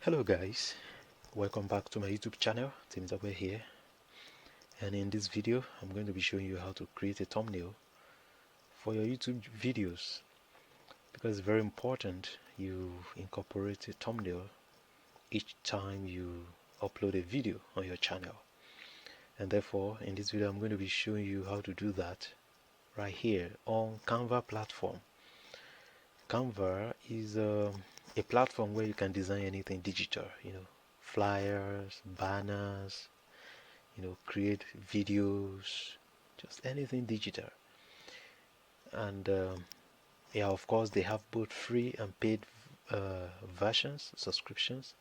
Hello guys, welcome back to my YouTube channel. Timzawe here, and in this video I'm going to be showing you how to create a thumbnail for your YouTube videos, because it's very important you incorporate a thumbnail each time you upload a video on your channel. And therefore in this video I'm going to be showing you how to do that right here on Canva platform. Canva is a platform where you can design anything digital, flyers, banners, create videos, just anything digital. And yeah, of course they have both free and paid versions, subscriptions.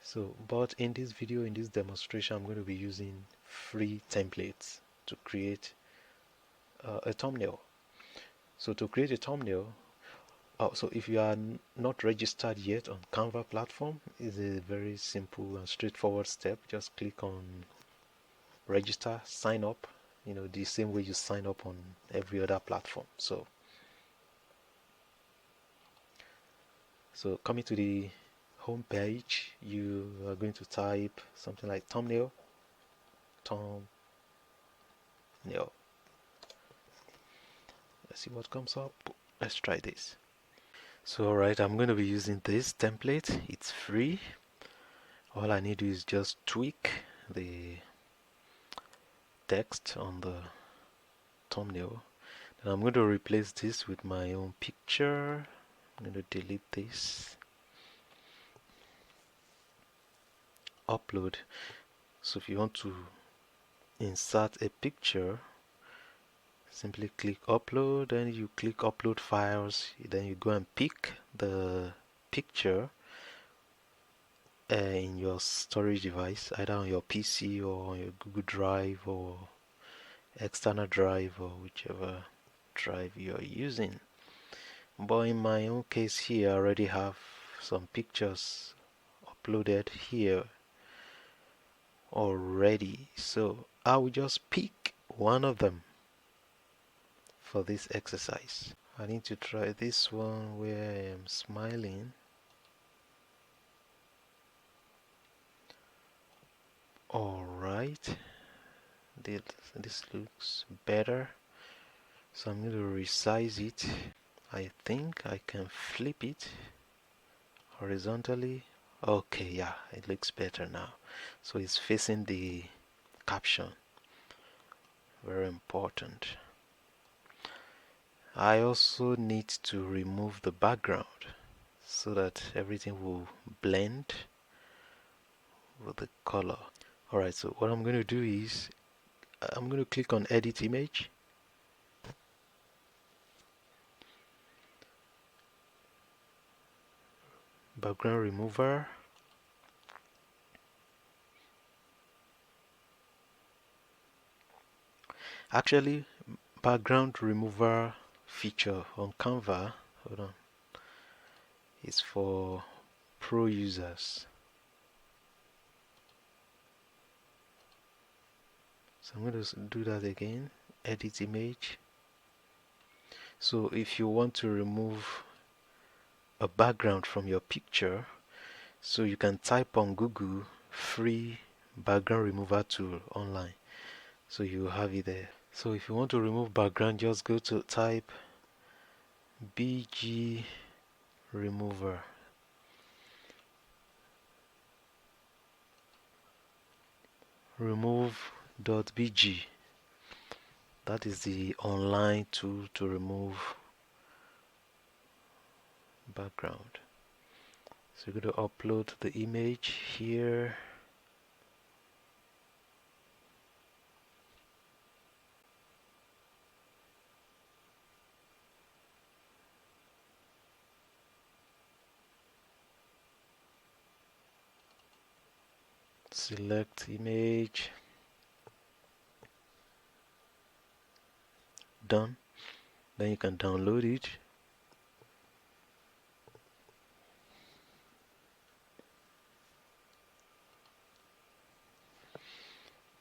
So but in this video, in this demonstration, I'm going to be using free templates to create a thumbnail. So to create a thumbnail, so if you are not registered yet on Canva platform, is a very simple and straightforward step. Just click on register, sign up, the same way you sign up on every other platform. So coming to the home page, you are going to type something like thumbnail. Let's see what comes up. Let's try this. So alright, I'm going to be using this template. It's free. All I need to do is just tweak the text on the thumbnail. Then I'm going to replace this with my own picture. I'm going to delete this. Upload. So if you want to insert a picture, simply click upload, then you click upload files, then you go and pick the picture in your storage device, either on your PC or on your Google Drive or external drive, or whichever drive you're using. But in my own case here, I already have some pictures uploaded here already, so I will just pick one of them for this exercise. I need to try this one where I am smiling. Alright, this looks better, so I'm going to resize it. I think I can flip it horizontally. Okay, yeah, it looks better now. So it's facing the caption. Very important. I also need to remove the background so that everything will blend with the color. Alright, so what I'm going to do is I'm going to click on edit image. Background remover. Actually, background remover feature on Canva, hold on, is for pro users. So I'm going to do that again. Edit image. So if you want to remove a background from your picture, so you can type on Google free background remover tool online, so you have it there. So if you want to remove background, just go to type BG remover. Remove.bg. That is the online tool to remove background. So you're going to upload the image here. Select image. Done. Then you can download it.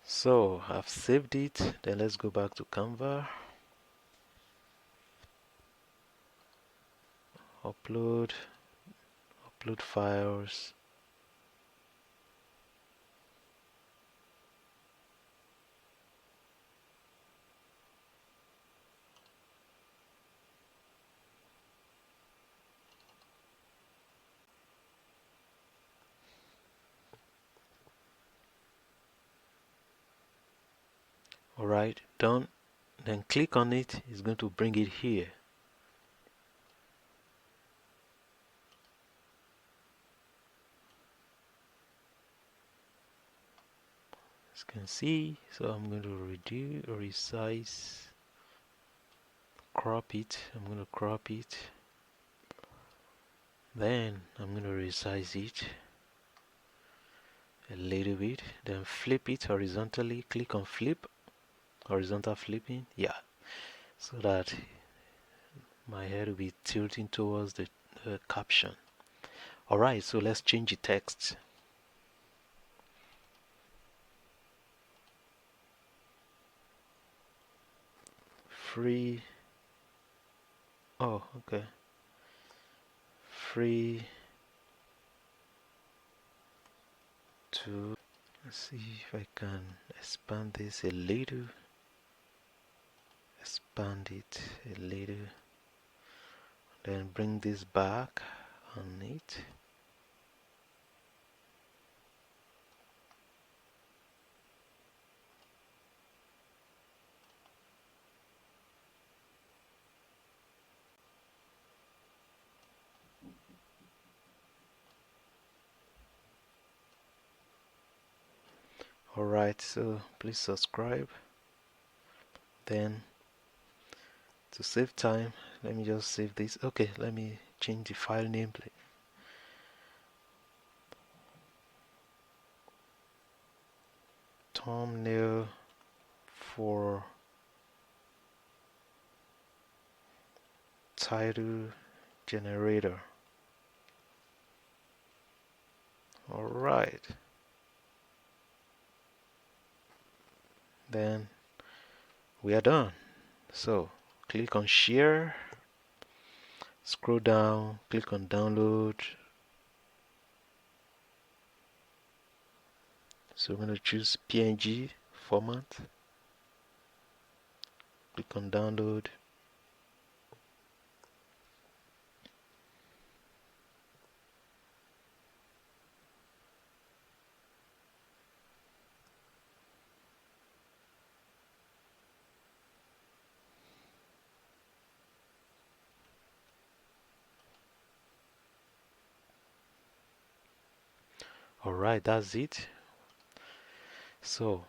So I've saved it. Then let's go back to Canva. Upload files. Alright, done. Then click on it. It's going to bring it here. As you can see, so I'm going to reduce, resize, crop it. I'm going to crop it. Then I'm going to resize it a little bit. Then flip it horizontally. Click on flip, horizontal flipping. Yeah, so that my head will be tilting towards the caption. Alright, so let's change the text. Free. Oh, okay. Free to. Let's see if I can expand this a little. Expand it a little. Then bring this back on it. Alright, so please subscribe. Then to save time, let me just save this. Okay, let me change the file name, please. Thumbnail for title generator. Alright, then we are done. So click on share, scroll down, click on download. So I'm going to choose PNG format. Click on download. Alright, that's it. So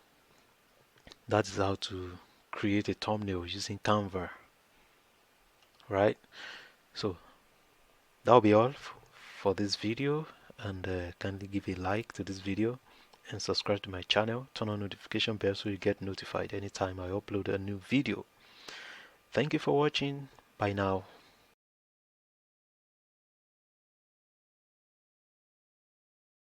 that is how to create a thumbnail using Canva. Right? So that'll be all for this video, and kindly give a like to this video and subscribe to my channel. Turn on notification bell so you get notified anytime I upload a new video. Thank you for watching. Bye now.